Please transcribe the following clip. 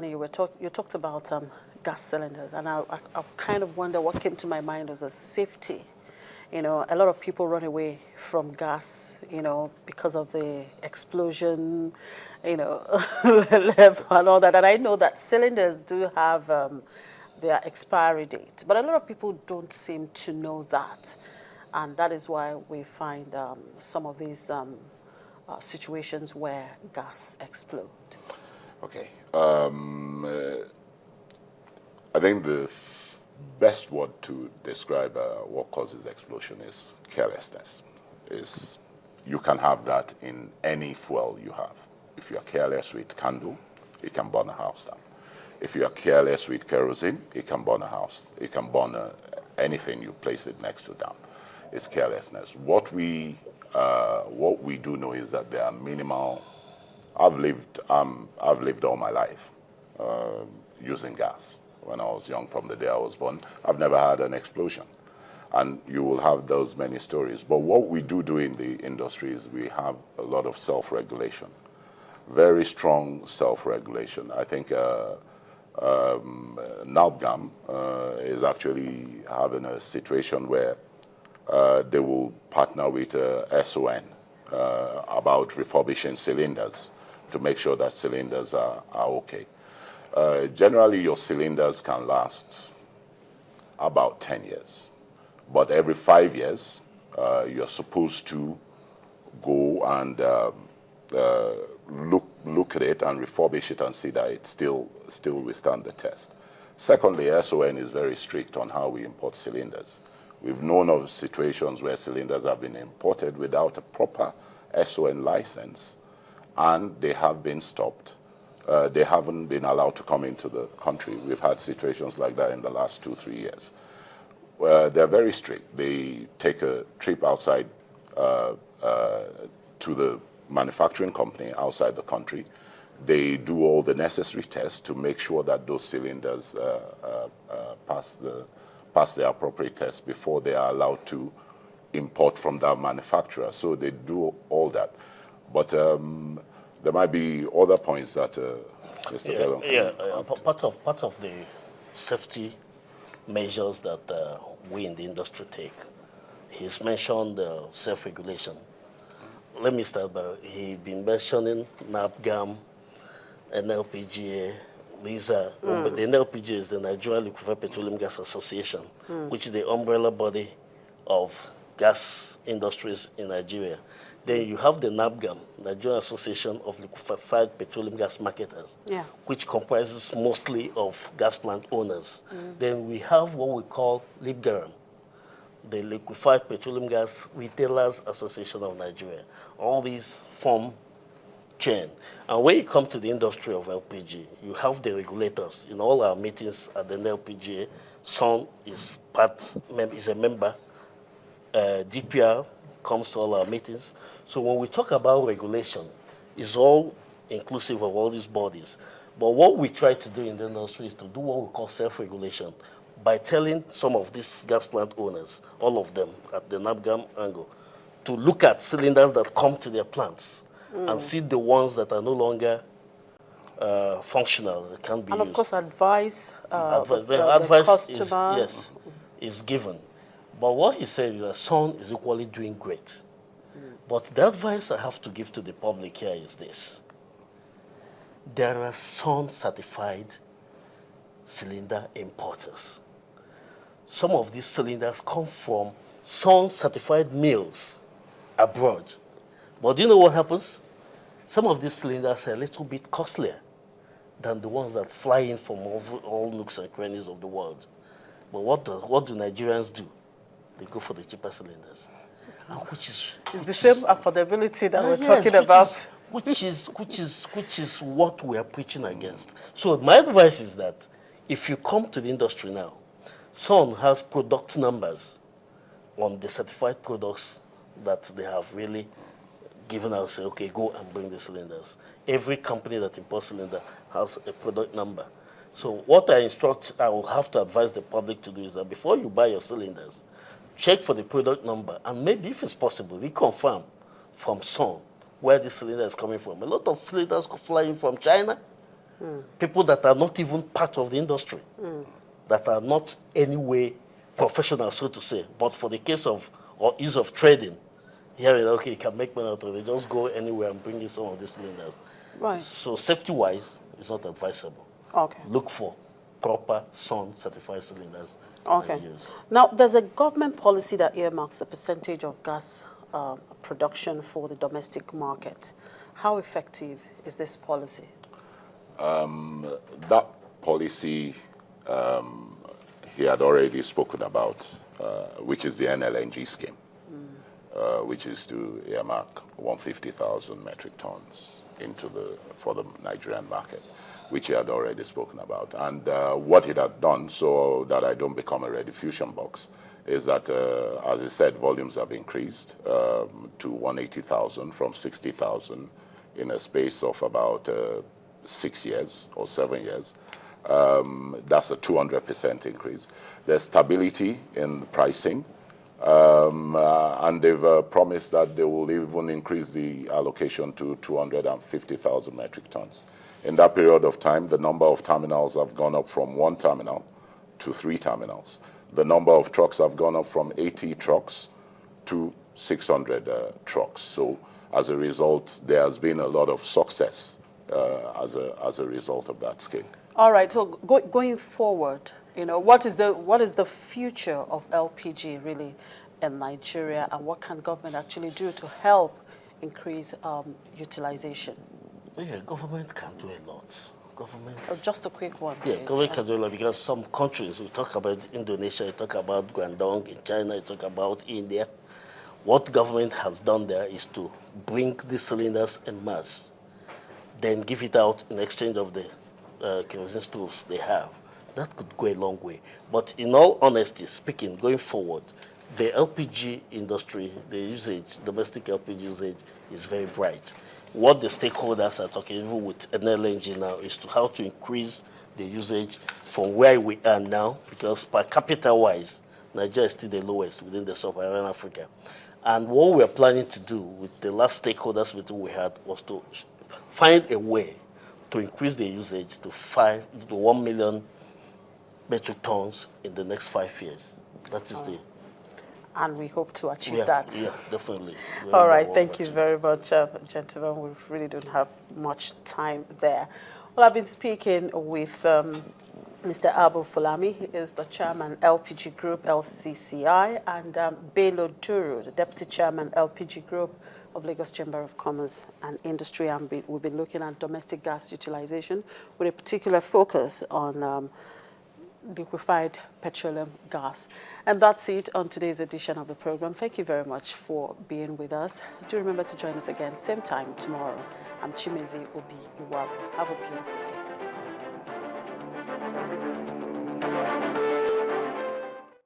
You talked about gas cylinders, and I kind of wonder what came to my mind was a safety. You know, a lot of people run away from gas, you know, because of the explosion, you know, level and all that. And I know that cylinders do have their expiry date, but a lot of people don't seem to know that. And that is why we find some of these situations where gas explode. Okay. I think the best word to describe what causes explosion is carelessness. You can have that in any fuel you have. If you are careless with candle, it can burn a house down. If you are careless with kerosene, it can burn a house. It can burn anything you place it next to down. It's carelessness. What we do know is that there are minimal. I've lived all my life using gas. When I was young, from the day I was born, I've never had an explosion. And you will have those many stories. But what we do in the industry is we have a lot of self-regulation, very strong self-regulation. I think NABGAM is actually having a situation where they will partner with SON about refurbishing cylinders to make sure that cylinders are okay. Generally, your cylinders can last about 10 years. But every 5 years, you're supposed to go and look at it and refurbish it and see that it still withstand the test. Secondly, SON is very strict on how we import cylinders. We've known of situations where cylinders have been imported without a proper SON license, and they have been stopped. They haven't been allowed to come into the country. We've had situations like that in the last 2-3 years. They're very strict. They take a trip outside to the manufacturing company outside the country. They do all the necessary tests to make sure that those cylinders pass the appropriate tests before they are allowed to import from that manufacturer. So they do all that. But there might be other points that Mr. Bellon part of the safety measures that we in the industry take. He's mentioned self-regulation. Let me start by he's been mentioning NABGAM, NLPGA. These are the NLPGA is the Nigerian Liquefied Petroleum Gas Association, which is the umbrella body of gas industries in Nigeria. Then you have the NABGAM, Nigerian Association of Liquefied Petroleum Gas Marketers, which comprises mostly of gas plant owners. Then we have what we call LIPGARM, the Liquefied Petroleum Gas Retailers Association of Nigeria. All these form chain. And when you come to the industry of LPG, you have the regulators. In all our meetings at the LPGA, SON is a member. DPR comes to all our meetings. So when we talk about regulation, it's all inclusive of all these bodies. But what we try to do in the industry is to do what we call self-regulation by telling some of these gas plant owners, all of them at the NABGAM angle, to look at cylinders that come to their plants and see the ones that are no longer functional, that can't be used. And of course, advice the customer. Is given. But what he said is that SON is equally doing great. But the advice I have to give to the public here is this. There are SON certified cylinder importers. Some of these cylinders come from SON certified mills abroad. But do you know what happens? Some of these cylinders are a little bit costlier than the ones that fly in from all nooks and crannies of the world. But what do Nigerians do? They go for the cheaper cylinders. It's the same affordability that we're talking about. Which is what we are preaching against. So my advice is that if you come to the industry now, SON has product numbers on the certified products that they have really given out, say, okay, go and bring the cylinders. Every company that imports cylinder has a product number. So what I will have to advise the public to do is that before you buy your cylinders, check for the product number, and maybe if it's possible, reconfirm from SON where this cylinder is coming from. A lot of cylinders fly in from China, People that are not even part of the industry, that are not anyway professional, so to say. But for the case of or ease of trading, here, okay, you can make money out of it. Just go anywhere and bring in some of these cylinders. Right. So safety-wise, it's not advisable. Okay. Look for proper SUN certified cylinders Okay. and use. Now, there's a government policy that earmarks a percentage of gas production for the domestic market. How effective is this policy? That policy he had already spoken about, which is the NLNG scheme, which is to earmark 150,000 metric tons for the Nigerian market, which he had already spoken about. And what it had done, so that I don't become a rediffusion box, is that, as I said, volumes have increased to 180,000 from 60,000 in a space of about 6 years or 7 years. That's a 200% increase. There's stability in the pricing, and they've promised that they will even increase the allocation to 250,000 metric tons. In that period of time, the number of terminals have gone up from 1 terminal to 3 terminals. The number of trucks have gone up from 80 trucks to 600 trucks. So as a result, there has been a lot of success as a result of that scale. All right. So going forward, what is the future of LPG really in Nigeria, and what can government actually do to help increase utilization? Yeah, government can do a lot. Government. Just a quick one, Yeah, please. government can do a lot because some countries, we talk about Indonesia, we talk about Guangdong in China, we talk about India. What government has done there is to bring these cylinders en masse, then give it out in exchange of the kerosene stoves they have. That could go a long way. But in all honesty speaking, going forward, the LPG industry, the usage, domestic LPG usage is very bright. What the stakeholders are talking, even with NLNG now, is to how to increase the usage from where we are now, because per capita wise, Nigeria is still the lowest within the sub-Saharan Africa. And what we're planning to do with the last stakeholders meeting we had was to find a way to increase the usage to 1 million metric tons in the next 5 years. That is the... And we hope to achieve that. Yeah, definitely. All right, thank you very much, gentlemen. We really don't have much time there. Well, I've been speaking with Mr. Abu Fulami. He is the chairman, LPG Group, LCCI, and Bello Duru, the deputy chairman, LPG Group of Lagos Chamber of Commerce and Industry. And we've been looking at domestic gas utilization with a particular focus on liquefied petroleum gas. And that's it on today's edition of the program. Thank you very much for being with us. Do remember to join us again, same time tomorrow. I'm Chimezi Obi Iwabu. Have a beautiful day.